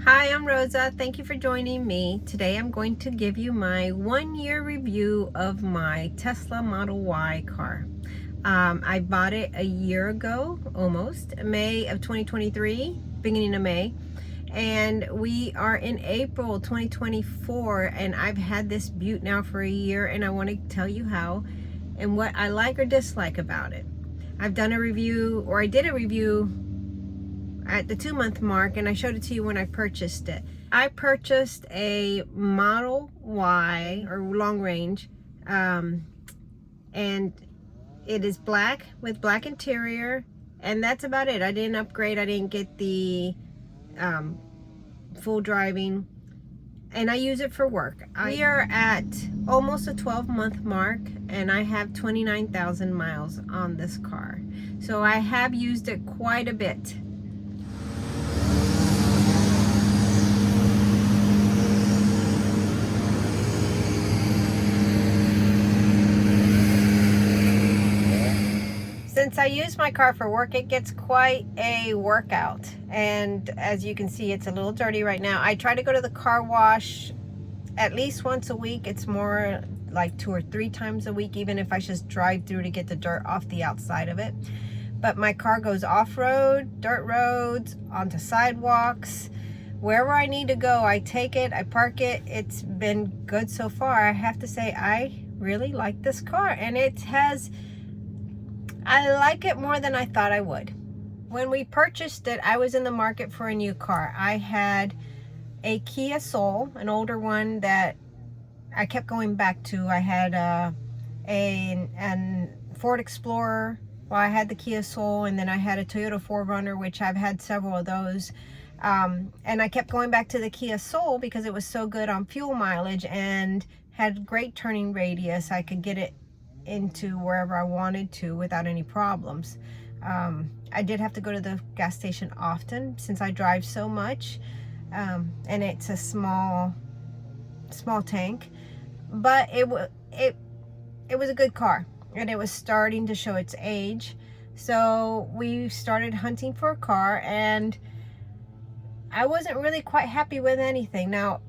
Hi, I'm Rosa. Thank you for joining me. Today I'm going to give you my 1-year review of my Tesla Model Y car. I bought it a year ago, almost, May of 2023, beginning of May. And we are in April 2024, and I've had this Butte now for a year, and I want to tell you how and what I like or dislike about it. I've done a review, or I did a review at the 2-month mark, and I showed it to you when I purchased it. I purchased a Model Y, or long range, and it is black with black interior, and that's about it. I didn't upgrade. I didn't get the full driving, and I use it for work. We are at almost a 12-month mark, and I have 29,000 miles on this car, so I have used it quite a bit. Since I use my car for work, it gets quite a workout. And as you can see, it's a little dirty right now. I try to go to the car wash at least once a week. It's more like 2 or 3 times a week, even if I just drive through to get the dirt off the outside of it. But my car goes off-road, dirt roads, onto sidewalks. Wherever I need to go, I take it, I park it. It's been good so far. I have to say, I really like this car, and I like it more than I thought I would. When we purchased it, I was in the market for a new car. I had a Kia Soul, an older one that I kept going back to. I had a Ford Explorer. Well, I had the Kia Soul, and then I had a Toyota 4Runner, which I've had several of those. And I kept going back to the Kia Soul because it was so good on fuel mileage and had great turning radius. I could get it into wherever I wanted to without any problems. I did have to go to the gas station often since I drive so much, and it's a small tank, but it was a good car, and it was starting to show its age. So we started hunting for a car, and I wasn't really quite happy with anything. Now,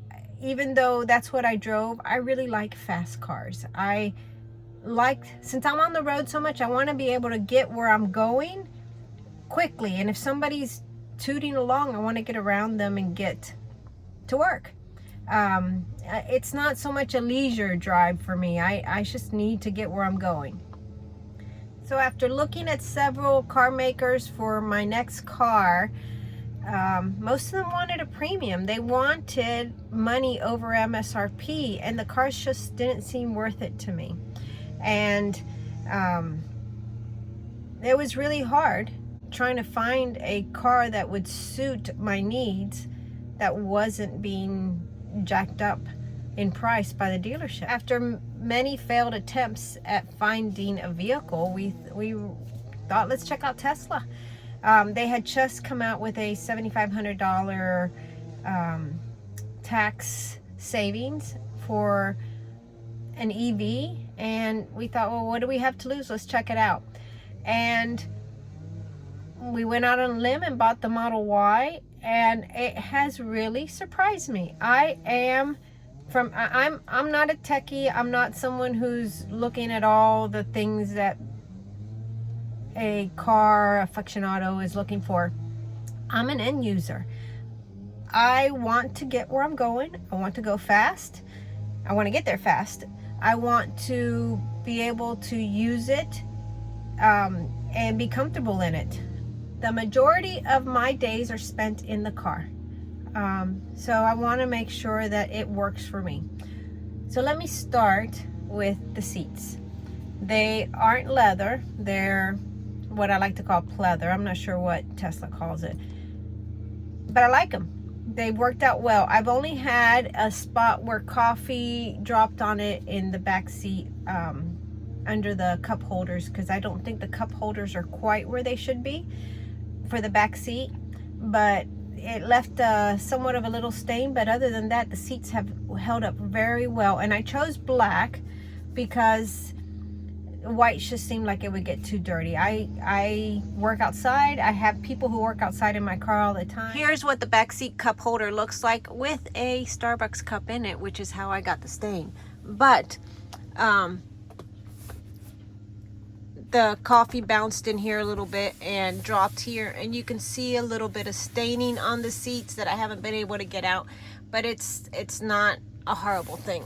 even though that's what I drove, I really like fast cars. Since I'm on the road so much, I want to be able to get where I'm going quickly, and if somebody's tooting along, I want to get around them and get to work. It's not so much a leisure drive for me. I just need to get where I'm going. So after looking at several car makers for my next car, most of them wanted a premium. They wanted money over MSRP, and the cars just didn't seem worth it to me. And it was really hard trying to find a car that would suit my needs, that wasn't being jacked up in price by the dealership. After many failed attempts at finding a vehicle, we thought, let's check out Tesla. They had just come out with a $7,500 tax savings for an EV, and we thought, well, what do we have to lose? Let's check it out. And we went out on a limb and bought the Model Y, and it has really surprised me. I'm not a techie. I'm not someone who's looking at all the things that a car aficionado is looking for. I'm an end user. I want to get where I'm going. I want to go fast. I want to get there fast. I want to be able to use it and be comfortable in it. The majority of my days are spent in the car. So I want to make sure that it works for me. So let me start with the seats. They aren't leather. They're what I like to call pleather. I'm not sure what Tesla calls it, but I like them. They worked out well. I've only had a spot where coffee dropped on it in the back seat under the cup holders, because I don't think the cup holders are quite where they should be for the back seat, but it left somewhat of a little stain. But other than that, the seats have held up very well. And I chose black because white just seemed like it would get too dirty. I work outside. I have people who work outside in my car all the time. Here's what the backseat cup holder looks like with a Starbucks cup in it, which is how I got the stain. But the coffee bounced in here a little bit and dropped here, and you can see a little bit of staining on the seats that I haven't been able to get out, but it's not a horrible thing.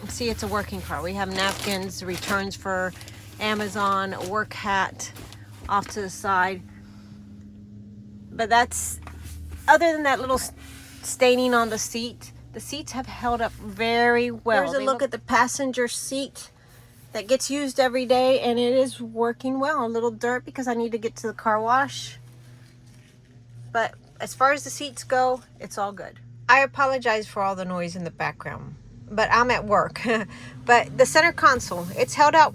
See, it's a working car. We have napkins, returns for Amazon, a work hat off to the side, but that's, other than that little staining on the seat, the seats have held up very well. Here's a look at the passenger seat that gets used every day, and it is working well. A little dirt because I need to get to the car wash, but as far as the seats go, it's all good. I apologize for all the noise in the background, but I'm at work. But the center console, it's held up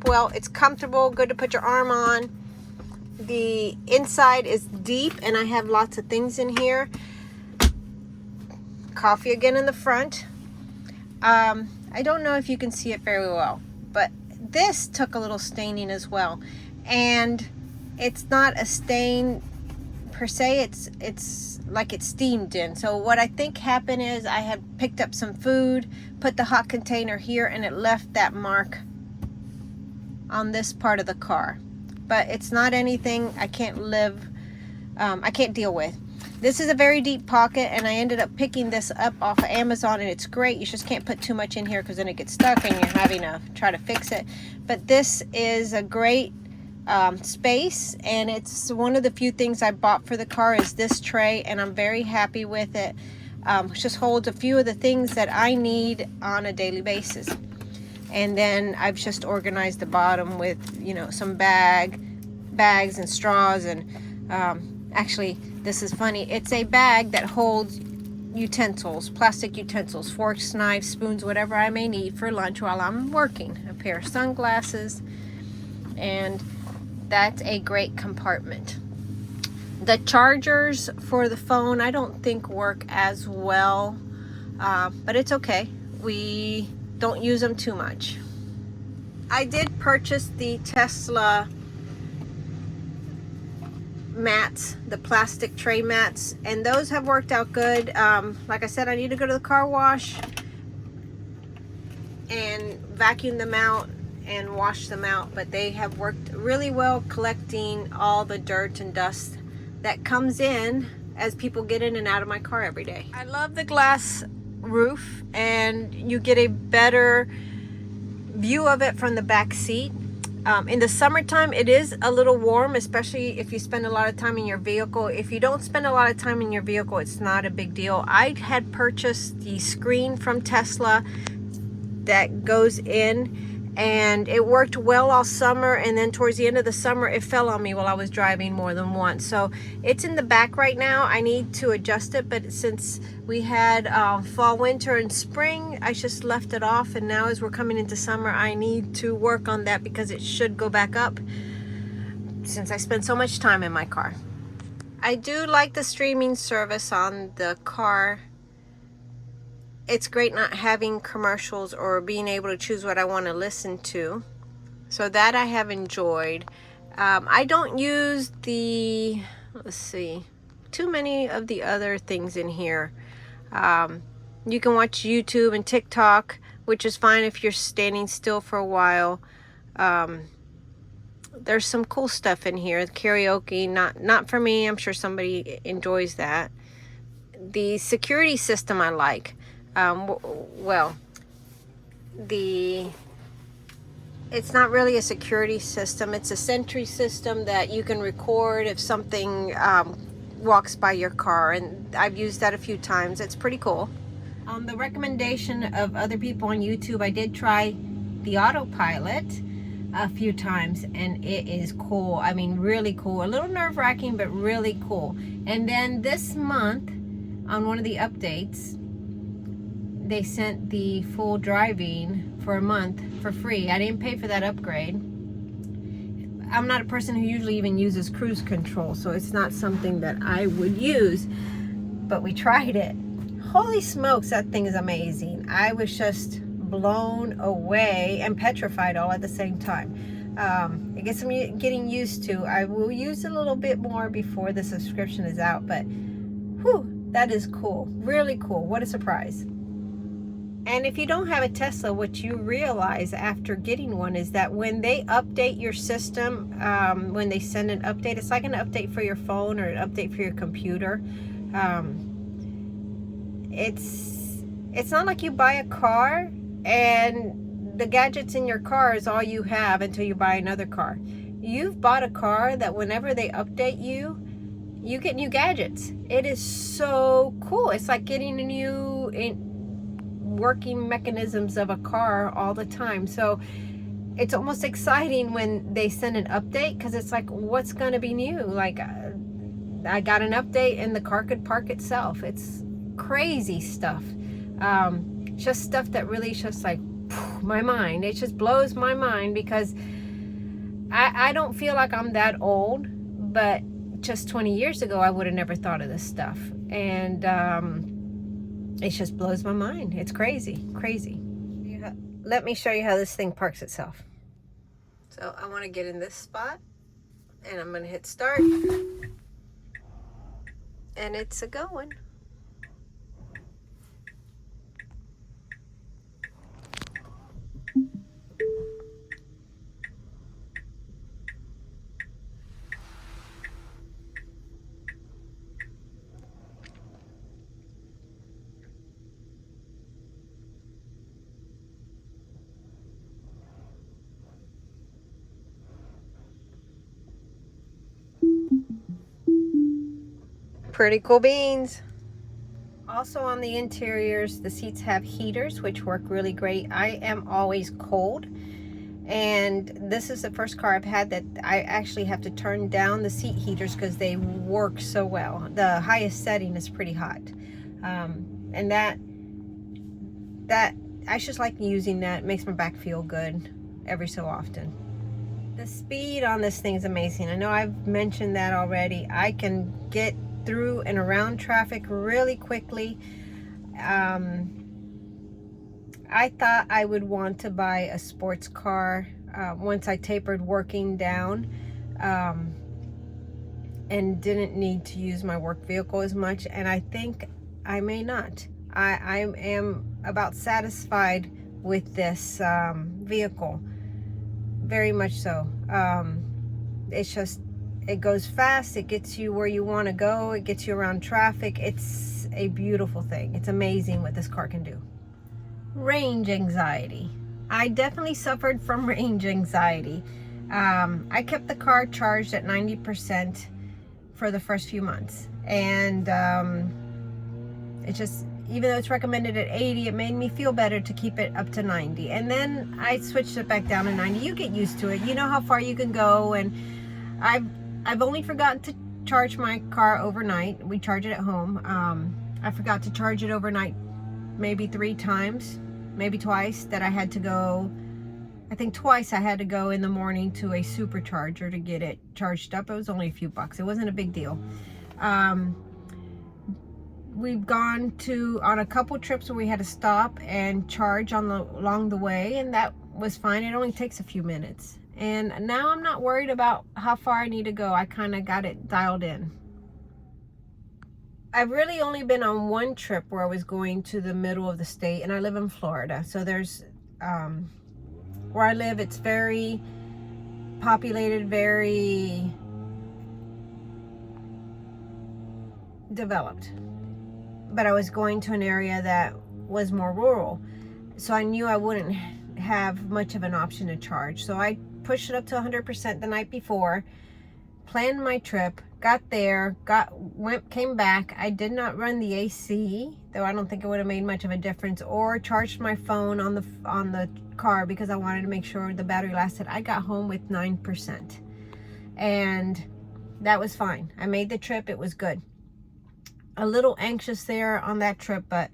well. It's comfortable, good to put your arm on. The inside is deep, and I have lots of things in here. Coffee again in the front. I don't know if you can see it very well, but this took a little staining as well, and it's not a stain per se, it's like it's steamed in. So what I think happened is I had picked up some food, put the hot container here, and it left that mark on this part of the car. But it's not anything I can't deal with. This is a very deep pocket, and I ended up picking this up off of Amazon, and it's great. You just can't put too much in here because then it gets stuck and you're having to try to fix it. But this is a great space, and it's one of the few things I bought for the car is this tray, and I'm very happy with it. It just holds a few of the things that I need on a daily basis. And then I've just organized the bottom with, you know, some bags and straws, and actually, this is funny. It's a bag that holds utensils, plastic utensils, forks, knives, spoons, whatever I may need for lunch while I'm working. A pair of sunglasses, and that's a great compartment. The chargers for the phone I don't think work as well, but it's okay. We don't use them too much. I did purchase the Tesla mats, the plastic tray mats, and those have worked out good. Like I said, I need to go to the car wash and vacuum them out and wash them out, but they have worked really well collecting all the dirt and dust that comes in as people get in and out of my car every day. I love the glass roof, and you get a better view of it from the back seat. In the summertime, it is a little warm, especially if you spend a lot of time in your vehicle. If you don't spend a lot of time in your vehicle, it's not a big deal. I had purchased the screen from Tesla that goes in, and it worked well all summer, and then towards the end of the summer it fell on me while I was driving more than once. So it's in the back right now. I need to adjust it, but since we had fall, winter, and spring, I just left it off, and now as we're coming into summer, I need to work on that because it should go back up since I spend so much time in my car. I do like the streaming service on the car. It's great not having commercials or being able to choose what I want to listen to. So that I have enjoyed. I don't use the, let's see, too many of the other things in here. You can watch YouTube and TikTok, which is fine if you're standing still for a while. There's some cool stuff in here. Karaoke, not for me. I'm sure somebody enjoys that. The security system I like. Well, it's not really a security system. It's a Sentry system that you can record if something walks by your car, and I've used that a few times. It's pretty cool. On the recommendation of other people on YouTube, I did try the autopilot a few times, and it is cool. I mean, really cool. A little nerve-wracking, but really cool. And then this month, on one of the updates, they sent the full driving for a month for free. I didn't pay for that upgrade. I'm not a person who usually even uses cruise control, so it's not something that I would use, but we tried it. Holy smokes, that thing is amazing. I was just blown away and petrified all at the same time. I guess I'm getting used to. I will use a little bit more before the subscription is out, but whew, that is cool. Really cool. What a surprise. And if you don't have a Tesla, what you realize after getting one is that when they update your system, when they send an update, it's like an update for your phone or an update for your computer. It's not like you buy a car and the gadgets in your car is all you have until you buy another car. You've bought a car that whenever they update you, you get new gadgets. It is so cool. It's like getting a new working mechanisms of a car all the time. So it's almost exciting when they send an update, because it's like, what's going to be new? Like, I got an update and the car could park itself. It's crazy stuff. Just stuff that really just like my mind. It just blows my mind, because I don't feel like I'm that old, but just 20 years ago I would have never thought of this stuff. And it just blows my mind. It's crazy. Let me show you how this thing parks itself. So I want to get in this spot, and I'm going to hit start, and it's a going. Pretty cool beans. Also on the interiors, the seats have heaters, which work really great. I am always cold, and this is the first car I've had that I actually have to turn down the seat heaters because they work so well. The highest setting is pretty hot, and that I just like using that. It makes my back feel good every so often. The speed on this thing is amazing. I know I've mentioned that already. I can get through and around traffic really quickly. I thought I would want to buy a sports car once I tapered working down, and didn't need to use my work vehicle as much, and I think I may not. I am about satisfied with this vehicle, very much so. It's just, it goes fast, it gets you where you want to go, it gets you around traffic. It's a beautiful thing. It's amazing what this car can do. Range anxiety. I definitely suffered from range anxiety. I kept the car charged at 90% for the first few months, and it just, even though it's recommended at 80, it made me feel better to keep it up to 90, and then I switched it back down to 90. You get used to it, you know how far you can go. And I've only forgotten to charge my car overnight. We charge it at home. I forgot to charge it overnight maybe 3 times, maybe twice, that I had to go. I think twice I had to go in the morning to a supercharger to get it charged up. It was only a few bucks. It wasn't a big deal. We've gone on a couple trips where we had to stop and charge along the way, and that was fine. It only takes a few minutes. And now I'm not worried about how far I need to go. I kind of got it dialed in. I've really only been on one trip where I was going to the middle of the state, and I live in Florida. So there's, where I live, it's very populated, very developed. But I was going to an area that was more rural, so I knew I wouldn't have much of an option to charge. So I pushed it up to 100% the night before, planned my trip, got there, came back. I did not run the AC, though I don't think it would have made much of a difference, or charged my phone on the car because I wanted to make sure the battery lasted. I got home with 9%, and that was fine. I made the trip. It was good. A little anxious there on that trip, but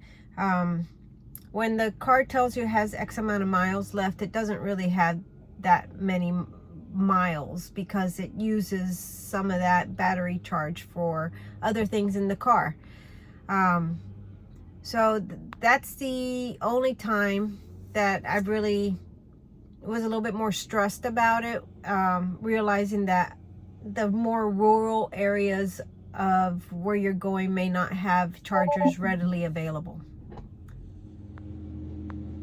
when the car tells you it has X amount of miles left, it doesn't really have that many miles because it uses some of that battery charge for other things in the car. So that's the only time that I really was a little bit more stressed about it, realizing that the more rural areas of where you're going may not have chargers readily available.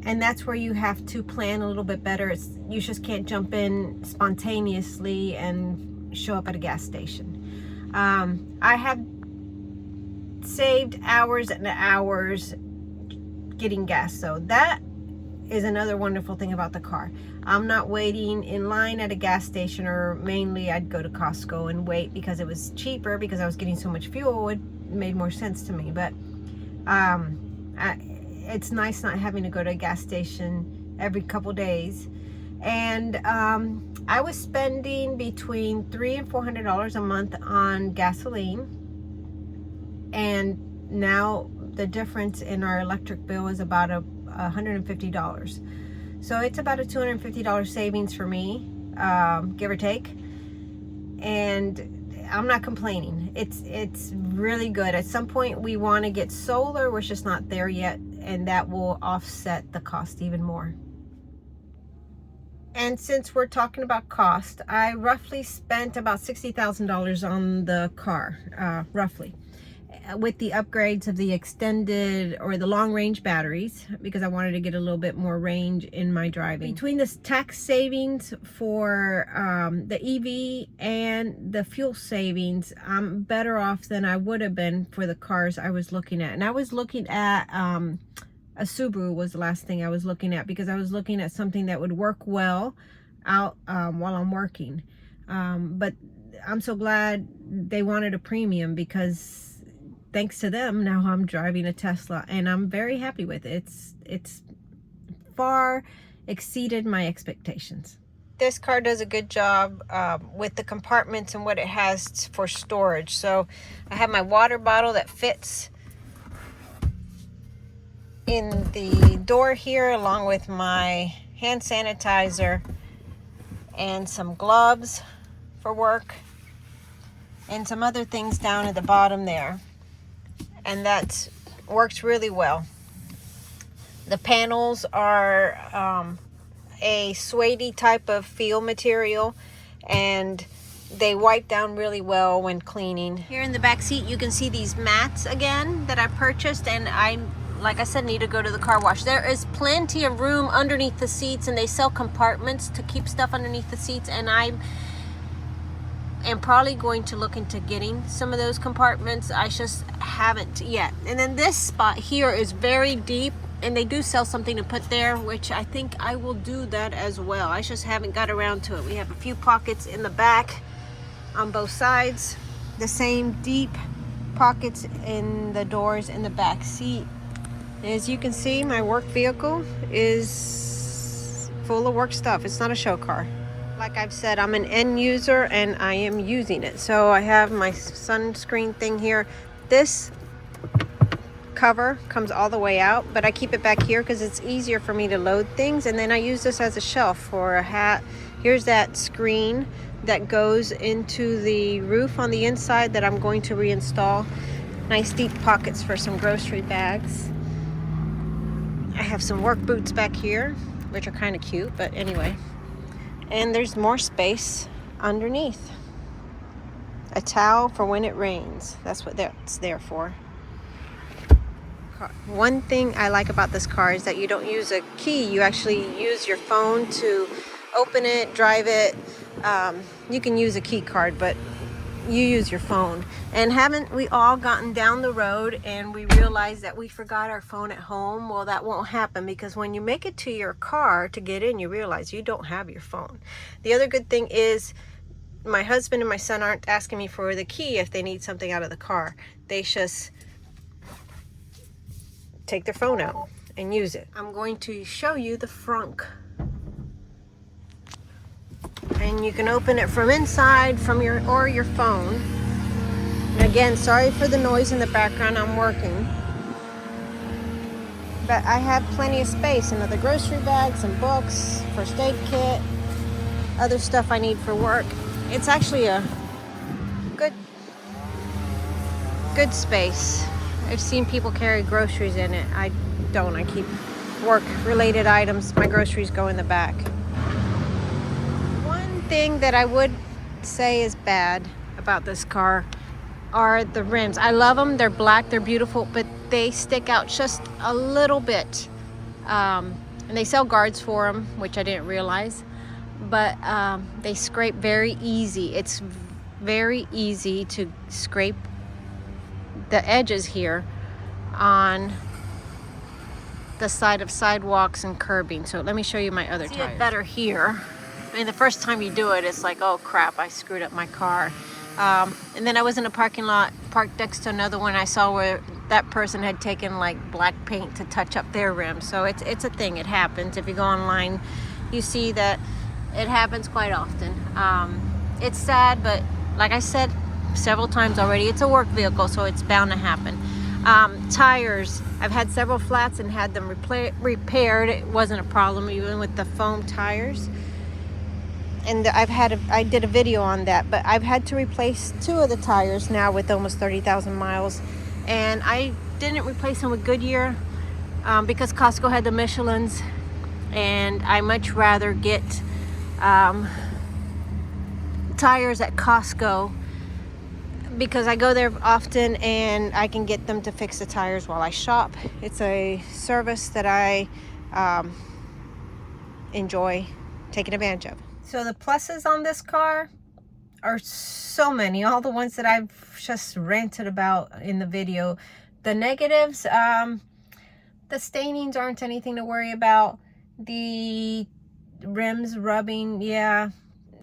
And that's where you have to plan a little bit better. You just can't jump in spontaneously and show up at a gas station. I have saved hours and hours getting gas, so that is another wonderful thing about the car. I'm not waiting in line at a gas station, or mainly I'd go to Costco and wait because it was cheaper, because I was getting so much fuel. It made more sense to me. But it's nice not having to go to a gas station every couple days. And I was spending between $300 and $400 a month on gasoline, and now the difference in our electric bill is about $150. So it's about a $250 savings for me, give or take. And I'm not complaining. It's really good. At some point we want to get solar. We're just not there yet, and that will offset the cost even more. And since we're talking about cost, I roughly spent about $60,000 on the car, roughly, with the upgrades of the extended or the long range batteries, because I wanted to get a little bit more range in my driving. Between the tax savings for the EV and the fuel savings, I'm better off than I would have been for the cars I was looking at. And I was looking at a Subaru was the last thing I was looking at, because I was looking at something that would work well out while I'm working. But I'm so glad they wanted a premium, because thanks to them, now I'm driving a Tesla, and I'm very happy with it. It's far exceeded my expectations. This car does a good job with the compartments and what it has for storage. So I have my water bottle that fits in the door here, along with my hand sanitizer and some gloves for work, and some other things down at the bottom there. And that works really well. The panels are a suede type of feel material, and they wipe down really well when cleaning. Here in the back seat you can see these mats again that I purchased, and I, like I said, need to go to the car wash. There is plenty of room underneath the seats, and they sell compartments to keep stuff underneath the seats, and I'm probably going to look into getting some of those compartments. I just haven't yet. And then this spot here is very deep, and they do sell something to put there, which I think I will do that as well. I just haven't got around to it. We have a few pockets in the back on both sides, the same deep pockets in the doors in the back seat. As you can see, my work vehicle is full of work stuff. It's not a show car. Like I've said, I'm an end user, and I am using it. So I have my sunscreen thing here. This cover comes all the way out, but I keep it back here because it's easier for me to load things. And then I use this as a shelf for a hat. Here's that screen that goes into the roof on the inside that I'm going to reinstall. Nice deep pockets for some grocery bags. I have some work boots back here, which are kind of cute, but anyway. And there's more space underneath. A towel for when it rains. That's what that's there for. One thing I like about this car is that you don't use a key. You actually use your phone to open it, drive it. You can use a key card, but you use your phone. And haven't we all gotten down the road and we realize that we forgot our phone at home? Well, that won't happen, because when you make it to your car to get in, you realize you don't have your phone. The other good thing is my husband and my son aren't asking me for the key if they need something out of the car. They just take their phone out and use it. I'm going to show you the frunk. And you can open it from inside, from your phone. And again, sorry for the noise in the background, I'm working. But I have plenty of space, another grocery bag, some books, first aid kit, other stuff I need for work. It's actually a good space. I've seen people carry groceries in it. I don't. I keep work related items. My groceries go in the back. One thing that I would say is bad about this car are the rims. I love them, they're black, they're beautiful, but they stick out just a little bit. And they sell guards for them, which I didn't realize, but they scrape very easy. It's very easy to scrape the edges here on the side of sidewalks and curbing. So let me show you my other tires. See it better here. I mean, the first time you do it, it's like, oh crap, I screwed up my car. And then I was in a parking lot, parked next to another one. I saw where that person had taken like black paint to touch up their rims. So it's a thing, it happens. If you go online, you see that it happens quite often. It's sad, but like I said several times already, it's a work vehicle, so it's bound to happen. Tires, I've had several flats and had them repaired. It wasn't a problem, even with the foam tires. And I did a video on that, but I've had to replace 2 of the tires now with almost 30,000 miles. And I didn't replace them with Goodyear because Costco had the Michelins, and I much rather get tires at Costco because I go there often and I can get them to fix the tires while I shop. It's a service that I enjoy taking advantage of. So the pluses on this car are so many, all the ones that I've just ranted about in the video. The negatives, the stainings aren't anything to worry about. The rims rubbing, yeah,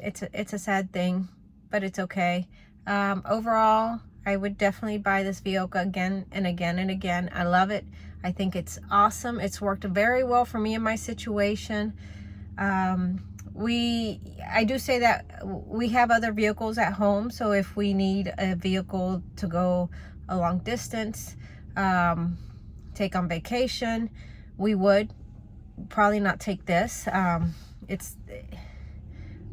it's a sad thing, but it's okay. Overall, I would definitely buy this vehicle again and again and again. I love it. I think it's awesome. It's worked very well for me in my situation. I do say that we have other vehicles at home, so if we need a vehicle to go a long distance, take on vacation, we would probably not take this. It's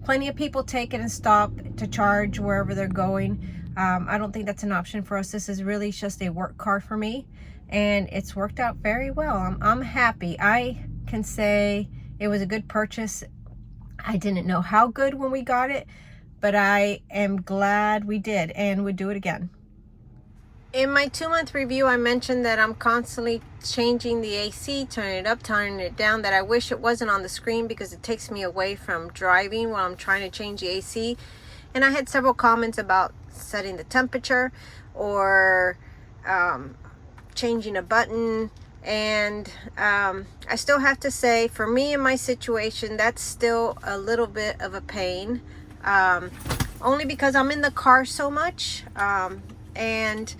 plenty of people take it and stop to charge wherever they're going. I don't think that's an option for us. This is really just a work car for me, and it's worked out very well. I'm happy. I can say it was a good purchase. I didn't know how good when we got it, but I am glad we did and would do it again. In my 2-month review, I mentioned that I'm constantly changing the AC, turning it up, turning it down, that I wish it wasn't on the screen because it takes me away from driving while I'm trying to change the AC. And I had several comments about setting the temperature or changing a button. And I still have to say, for me in my situation, that's still a little bit of a pain, only because I'm in the car so much, and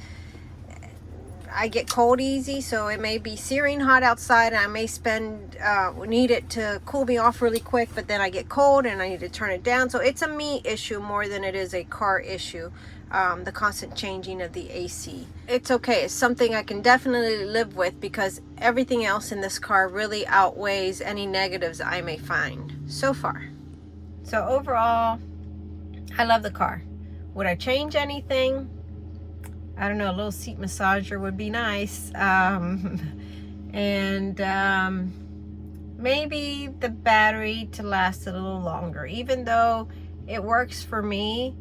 I get cold easy, so it may be searing hot outside and I may need it to cool me off really quick, but then I get cold and I need to turn it down. So it's a me issue more than it is a car issue. The constant changing of the AC. It's okay. It's something I can definitely live with because everything else in this car really outweighs any negatives I may find so far. So overall, I love the car. Would I change anything? I don't know, a little seat massager would be nice. Maybe the battery to last a little longer. Even though it works for me,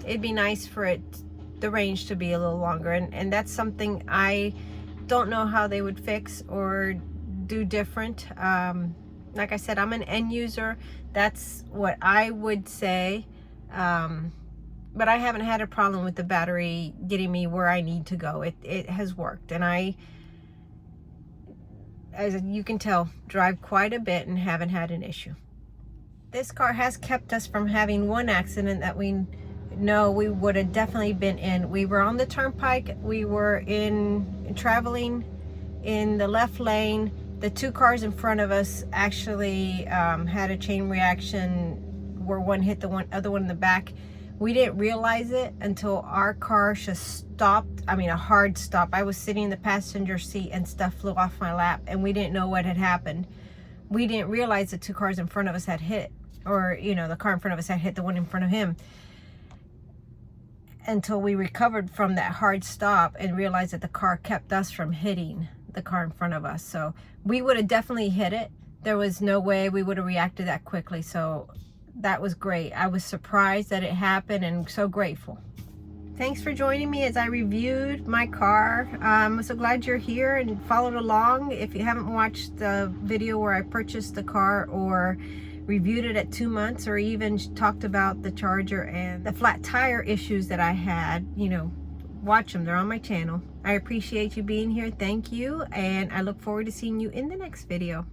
it'd be nice for the range to be a little longer, and that's something I don't know how they would fix or do different. Like I said, I'm an end user. That's what I would say, but I haven't had a problem with the battery getting me where I need to go. It has worked, and I, as you can tell, drive quite a bit and haven't had an issue. This car has kept us from having one accident that we know we would have definitely been in. We were on the turnpike. We were traveling in the left lane. The 2 cars in front of us actually had a chain reaction where one hit the other one in the back. We didn't realize it until our car just stopped. I mean, a hard stop. I was sitting in the passenger seat and stuff flew off my lap, and we didn't know what had happened. We didn't realize the 2 cars in front of us had hit, or the car in front of us had hit the one in front of him, until we recovered from that hard stop and realized that the car kept us from hitting the car in front of us. So we would have definitely hit it. There was no way we would have reacted that quickly. So that was great. I was surprised that it happened and so grateful. Thanks for joining me as I reviewed my car. I'm so glad you're here and followed along. If you haven't watched the video where I purchased the car or reviewed it at 2 months, or even talked about the Charger and the flat tire issues that I had, you know, watch them. They're on my channel. I appreciate you being here. Thank you. And I look forward to seeing you in the next video.